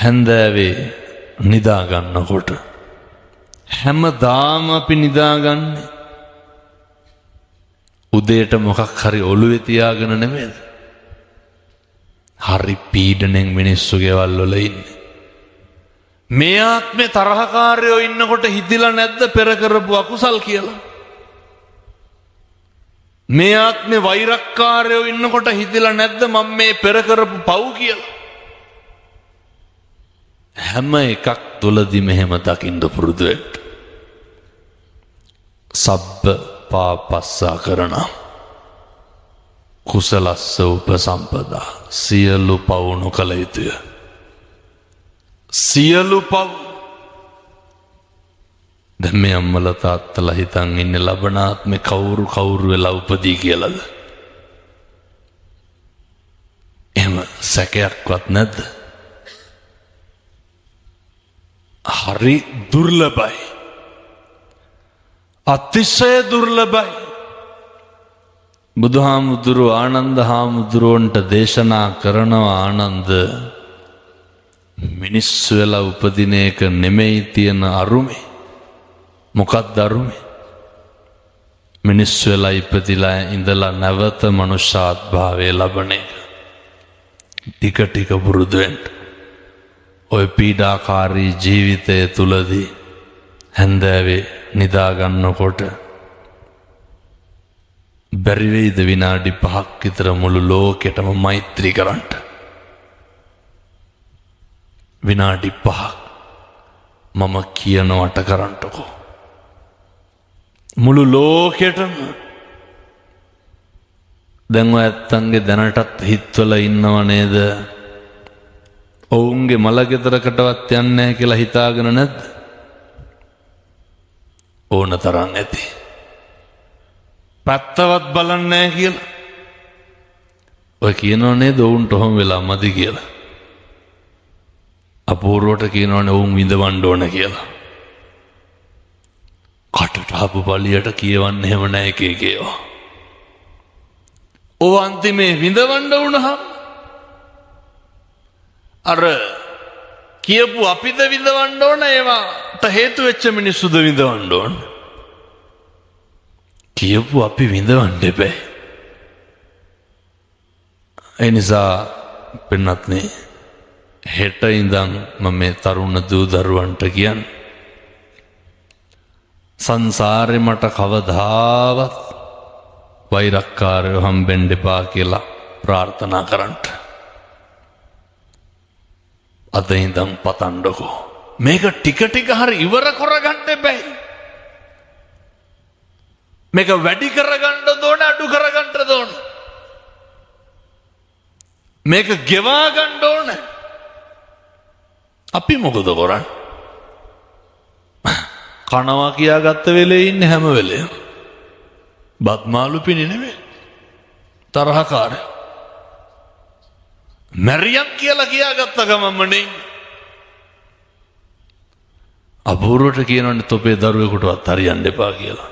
හැන්දෑවේ නිදා ගන්නකොට හැමදාම අපි නිදාගන්නේ උදේට මොකක් හරි ඔළුවේ තියාගෙන නෙමෙයිද? හරි පීඩණයෙන් මිනිස්සු ගෙවල් වල ඉන්නේ. මේ ආත්මේ තරහකාරයෝ ඉන්නකොට හිතිලා නැද්ද පෙර කරපු අකුසල් කියලා? මේ ආත්මේ වෛරක්කාරයෝ ඉන්නකොට හිතිලා නැද්ද මම මේ පෙර කරපු පව් කියලා? හැම එකක් තුලදීම එහෙම දකින්න පුරුදු වෙන්න. සබ්බ පාපස්සා කරන කුසලස්ස උපසම්පදා සියලු පව් නොකළ යුතුය. සියලු පව්. දැන් මේ අම්මලා තාත්තලා හිතන් ඉන්නේ ලබනාත්මේ කවුරු වෙලා උපදී කියලාද? එහෙම සැකයක්වත් නැද්ද? හරි දුර්ලභයි. අතිශය දුර්ලභයි. බුදුහාමුදුරුවෝ ආනන්ද හාමුදුරුවන්ට දේශනා කරනවා ආනන්ද මිනිස්සු වෙලා උපදින එක නෙමෙයි තියෙන අරුමේ. මොකක්ද අරුමේ? මිනිස්සු වෙලා ඉපදිලා ඉඳලා නැවත මනුෂ්‍යාත්භාවය ලබන එක. ටික ටික පුරුදු වෙන්න. ඔය පීඩාකාරී ජීවිතය තුලදී හැන්දෑවේ නිදා ගන්නකොට බැරි වෙයිද විනාඩි 5ක් විතර මුළු ලෝකෙටම මෛත්‍රී කරන්න? විනාඩි 5ක් මම කියනවට කරන්නකෝ. මුළු ලෝකෙටම. දැන් ඔය ඇත්තන්ගේ දැනටත් හිතවල ඉන්නව නේද? ඔවුන්ගේ මලගෙදරකටවත් යන්නේ නැහැ කියලා හිතාගෙන නැද්ද? ඕන තරම් ඇති. පැත්තවත් බලන්නේ නැහැ කියලා. ඔය කියනෝ නේද ඔවුන්ට ඔහොම වෙලා මදි කියලා. අපූර්වට කියනෝනේ ඔවුන් විඳවන්න ඕන කියලා. කටට ආපු පළියට කියවන්න එහෙම නැහැ එක එක ඒවා. ඔව් අන්තිමේ විඳවන්න වුණා. අර කියපු අපිද විඳවන්න ඕන ඒවාට හේතු වෙච්ච මිනිස්සුද විඳවන්න ඕන? කියපු අපි විඳවන්න එපා. ඒ නිසා පින්වත්නි හෙට ඉඳන් මම මේ තරුණ දූ දරුවන්ට කියන්නේ සංසාරේ මට කවදාවත් වෛරක්කාරයෝ හම්බෙන්න එපා කියලා ප්‍රාර්ථනා කරන්න. අද ඉඳන් පතන්නකෝ. මේක ටික ටික හරි ඉවර කරගන්න බෑ. මේක වැඩි කරගන්න ඕන අඩු කරගන්න ඕන. මේක ගෙවා ගන්න ඕන. අපි මොකද කරන්නේ? කනවා කියාගත්ත වෙලේ ඉන්නේ හැම වෙලේම. බත්මාළු පිණි නෙමෙයි. තරහකාරය. මැරියක් කියලා කියාගත්ත ගමම්මනේ. අපූර්වට කියනවනේ තොපේ දරුවෙකුටවත් හරියන්න එපා කියලා.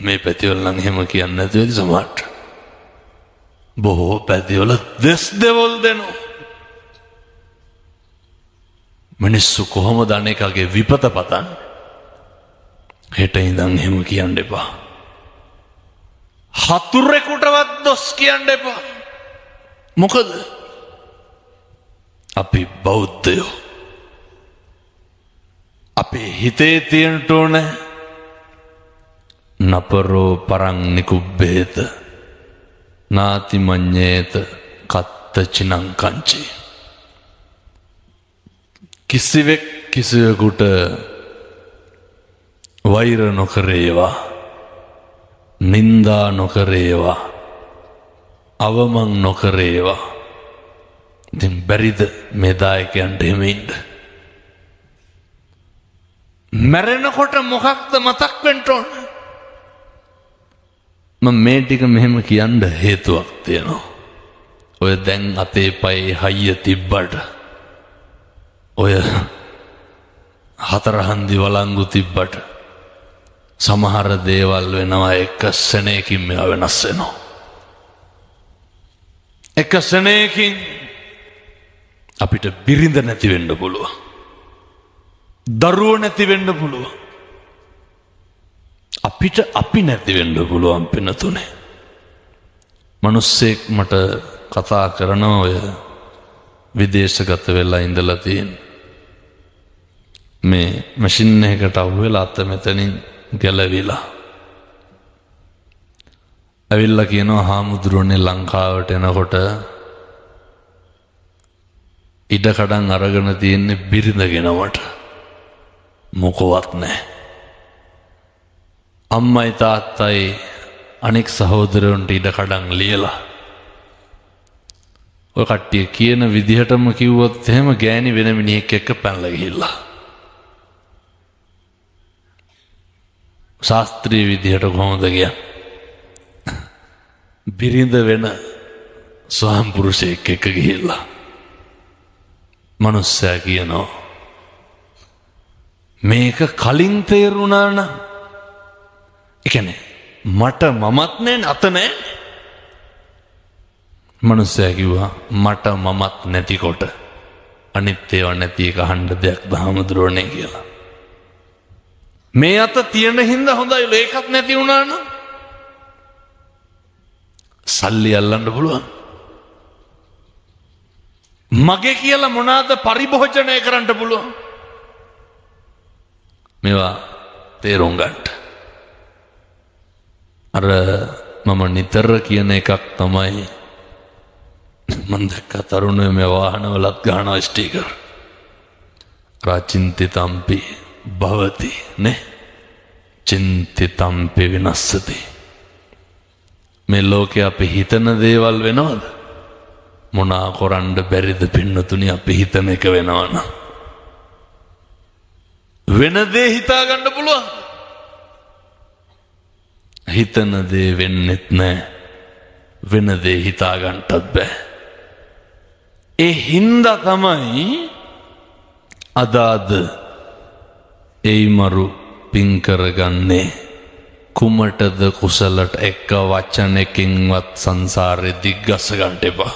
මේ පැතිවල නම් එහෙම කියන්නේ නැති වෙයි සමහරට. බොහෝ පැතිවල දෙස් දෙවල් දෙනවා. මිනිස්සු කොහොමද අනේකගේ විපත පතන්නේ? හෙට ඉඳන් එහෙම කියන්න එපා. හතුරෙකුටවත් දොස් කියන්න එපා. මොකද අපි බෞද්ධයෝ. අපේ හිතේ තියෙන්න ඕන නපරෝ පරං නිකුබ්බේත නාති මඤ්ඤේත කත්ත චිනං කංචි. කිසිවෙක් කිසිවෙකුට වෛර නොකරේවා, නින්දා නොකරේවා, අවමන් නොකරේවා. ඉතින් බැරිද මේ දායකයන්ට එහෙම ඉන්න? මැරෙනකොට මොකක්ද මතක් වෙන්න ඕන? මම මේ ටික මෙහෙම කියන්න හේතුවක් තියෙනවා. ඔය දැන් අතේ පයේ හයිය තිබ්බට, ඔය හතරහන්දි වළංගු තිබ්බට සමහර දේවල් වෙනවා එක සෙනෙකින් මේවා වෙනස් වෙනවා. එක සෙනෙකින් අපිට බිරිඳ නැති වෙන්න පුළුවන්. දරුවෝ නැති වෙන්න පුළුවන්. අපිට අපි නැති වෙන්න පුළුවන් පින්නතුනේ. මිනිස්සෙක් මට කතා කරනවා ඔය විදේශගත වෙලා ඉඳලා තියෙන මේ මැෂින් එකකට අහුවෙලා අත මෙතනින් ගැලවිලා ඇවිල්ලා කියනවා හාමුදුරුවනේ ලංකාවට එනකොට ඉඩකඩම් අරගෙන තියෙන්නේ බිරිඳගෙනමට මොකවත් නැහැ. අම්මයි තාත්තයි අනෙක් සහෝදරයන්ට ඉඩකඩම් ලියලා ඔය කට්ටිය කියන විදිහටම කිව්වොත් එහෙම ගෑණි වෙන මිනිහෙක් එක්ක පැනලා ගිහිල්ලා ශාස්ත්‍රීය විදිහට කොහොමද කියන්නේ? බිරිඳ වෙන ස්වාම පුරුෂයෙක් එක්ක ගිහිල්ලා මනුස්සයා කියනවා මේක කලින් තේරුණා නම් ඒ කියන්නේ මට මමත් නෑ අත නෑ. මනුස්සයා කිව්වා මට මමත් නැතිකොට අනිත් ඒවා නැති එක අහන්න දෙයක් දහමදුරෝනේ කියලා. මේ අත තියෙන හින්දා හොඳයි ඒකත් නැති වුණා නම් සල්ලි අල්ලන්න පුළුවන්. මගේ කියලා මොනවාද පරිභෝජනය කරන්න පුළුවන්. මේවා තේරුම් ගන්න. අර මම නිතර කියන එකක් තමයි මම දැක්ක තරුණයෝ මේ වාහනවලත් ගහනවා ස්ටිකර්. රාචින්තිතම්පි භවති නේ චින්තිතම්පි විනස්සති. මේ ලෝකේ අපි හිතන දේවල් වෙනවද? මොනා කරන්න බැරිද පින්නතුනි අපි හිතන එක වෙනවනම් වෙන දේ හිතා ගන්න පුළුවන්. හිතන දේ වෙන්නෙත් නෑ වෙන දේ හිතා ගන්නටත් බෑ. ඒ හින්දා තමයි අදාද ඒ මරු පින් කරගන්නේ කුමටද කුසලට එක වචනකින්වත් සංසාරේ දිග්ගස ගන්න එපා.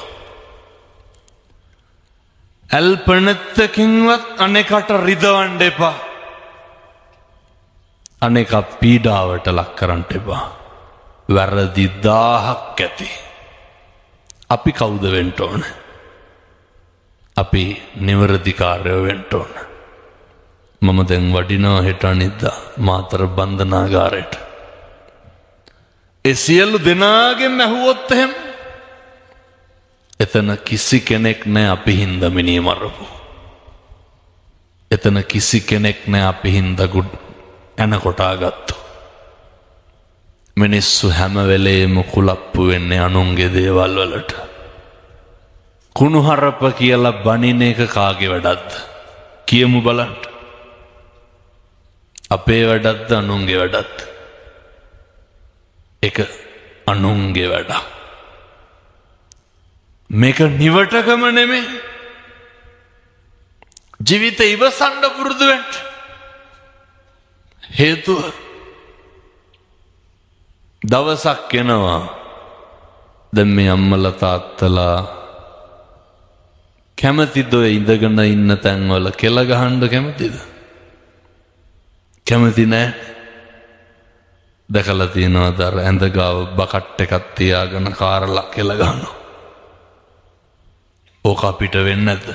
අල්පනත්තකින්වත් අනෙකට රිදවන්න එපා. අනෙක පීඩාවට ලක් කරන්න එපා. වැරදි 1000ක් ඇති. අපි කවුද වෙන්න ඕන? අපි නිවැරදිකාරයෝ වෙන්න ඕන. මම දැන් වඩිනවා හෙට අනිද්දා මාතර බන්ධනාගාරයට. ඒ සියලු දෙනාගෙන් ඇහුවොත් එහෙම එතන කිසි කෙනෙක් නැහැ අපි හින්දා මිනිහ මරපු. එතන කිසි කෙනෙක් නැහැ අපි හින්දා එන කොටාගත්තු. මිනිස්සු හැම වෙලේම කුලප්පු වෙන්නේ අනුන්ගේ දේවල් වලට. කුණුහරප කියලා බනින එක කාගේ වැඩක්ද? කියමු බලන්න. අපේ වැඩක්ද අනුන්ගේ වැඩක්ද? එක අනුන්ගේ වැඩක්. මේක නිවටකම නෙමෙයි. ජීවිතේ ඉවසන්න පුරුදු වෙන්න. හේතුව දවසක් එනවා දැන් මේ අම්මලා තාත්තලා කැමතිද ඔය ඉඳගෙන ඉන්න තැන්වල කෙල ගහන්න කැමතිද? කැමති නෑ. දැකලා තියෙනවද අර ඇඳ ගාව බකට් එකක් තියාගෙන කාරලා කෙල ගහනවා. ඕක අපිට වෙන්නේ නැද්ද?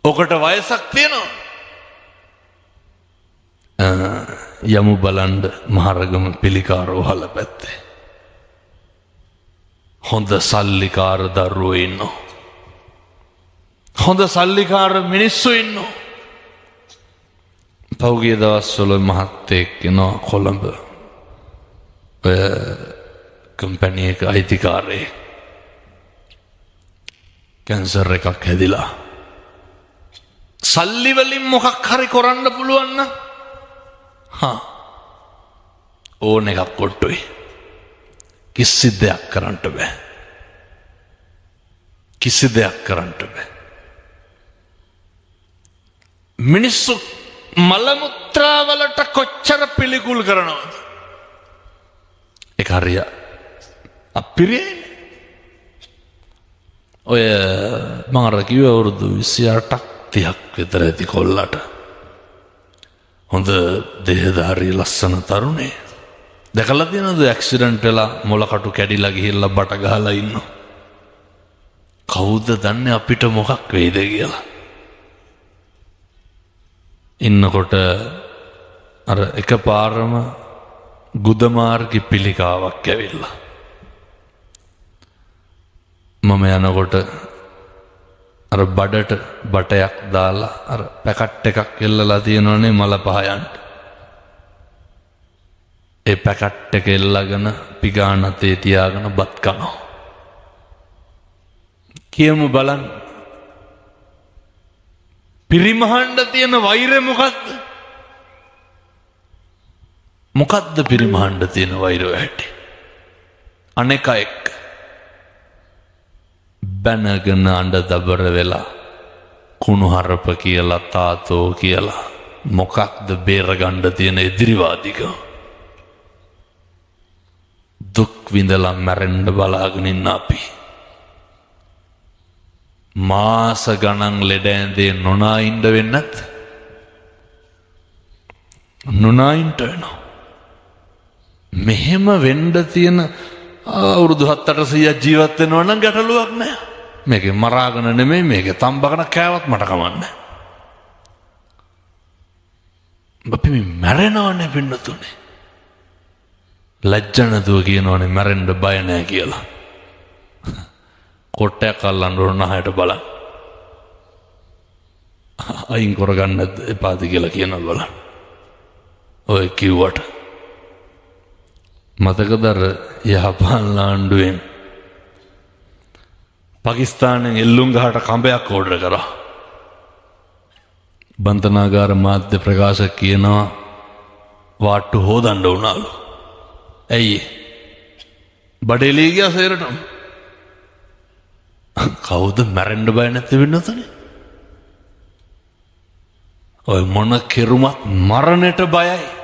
ඔකට වයසක් තියෙනවා. යමු බලන්න මහරගම පිළිකාරෝ හල පැත්තේ. හොඳ සල්ලිකාර දරුවෝ ඉන්නවා. හොඳ සල්ලිකාර මිනිස්සු ඉන්නවා. පෞගිය දවස්වල මහත්තයෙක් එනවා කොළඹ. ඔය කම්පැනි එක අයිතිකාරයෙක්. කැන්සර් එකක් හැදිලා. සල්ලි වලින් මොකක් හරි කරන්න පුළුවන් නම් ඕන එකක් කොට්ටුයි. කිසි දෙයක් කරන්න බෑ. කිසි දෙයක් කරන්න බෑ. මිනිස්සු මල මුත්‍රා වලට කොච්චර පිළිකුල් කරනවද? ඒක හරිය අපිරියයි. ඔය මම අර කිව්ව අවුරුදු 28ක් 30ක් විතර ඇති කොල්ලට. හොඳ දෙහධාරී ලස්සන තරුණේ. දැකලා තියෙනවද ඇක්සිඩන්ට් වෙලා මොලකටු කැඩිලා ගිහිල්ලා බට ගහලා ඉන්නවා. කවුද දන්නේ අපිට මොකක් වෙයිද කියලා. ඉන්නකොට අර එකපාරම ගුදමාර්ගි පිළිකාවක් ඇවිල්ලා. මම යනකොට අර බඩට බටයක් දාලා අර පැකට් එකක් එල්ලලා තියෙනවනේ මල පහයන්ට. ඒ පැකට් එක එල්ලගෙන පිගානතේ තියාගෙන බත් කනවා. කියමු බලන්න. පිරිමහන්න තියෙන වෛරය මොකද්ද? මොකද්ද පිරිමහන්න තියෙන වෛරය ඇටි? අනෙක එක්ක බැනගෙන අඬ දබර වෙලා කුණුහරුප කියලා තාතෝ කියලා මොකක්ද බේරගන්න තියෙන එදිරිවාදිකම? දුක් විඳලා මැරෙන්න බලාගෙන ඉන්න අපි මාස ගණන් ලෙඩ ඇඳේ නොනායින්ද වෙන්නත් නොනායින්ට වෙනවා. මෙහෙම වෙන්න තියෙන අවුරුදු 7-800 ජීවත් වෙනවා නම් ගැටලුවක් නැහැ. මේකේ මරාගෙන නෙමෙයි මේකේ තම්බගෙන කෑවත් මට කමන්නේ. අපි මැරෙනවනේ පින්නතුනේ. ලැජ්ජ නැතුව කියනවනේ මැරෙන්න බය නැහැ කියලා. කොටයක් අල්ලන්න ඕන නහයට බලන්න. අයින් කරගන්න එපාද කියලා කියනවා බලන්න. ඔය කිව්වට මතකද අර යහපන් ආණ්ඩුවෙන් පාකිස්තානෙන් එල්ලුම් ගහට කඹයක් ඕඩර් කරා. බන්තනාගාර මාධ්‍ය ප්‍රකාශක කියනවා වාට්ටු හොදන්න උනාලු. ඇයි? බඩේලී ගියා සේරටම. කවුද මැරෙන්න බය නැති වෙන්නතනේ? ඔය මොන කෙරුමත් මරණයට බයයි.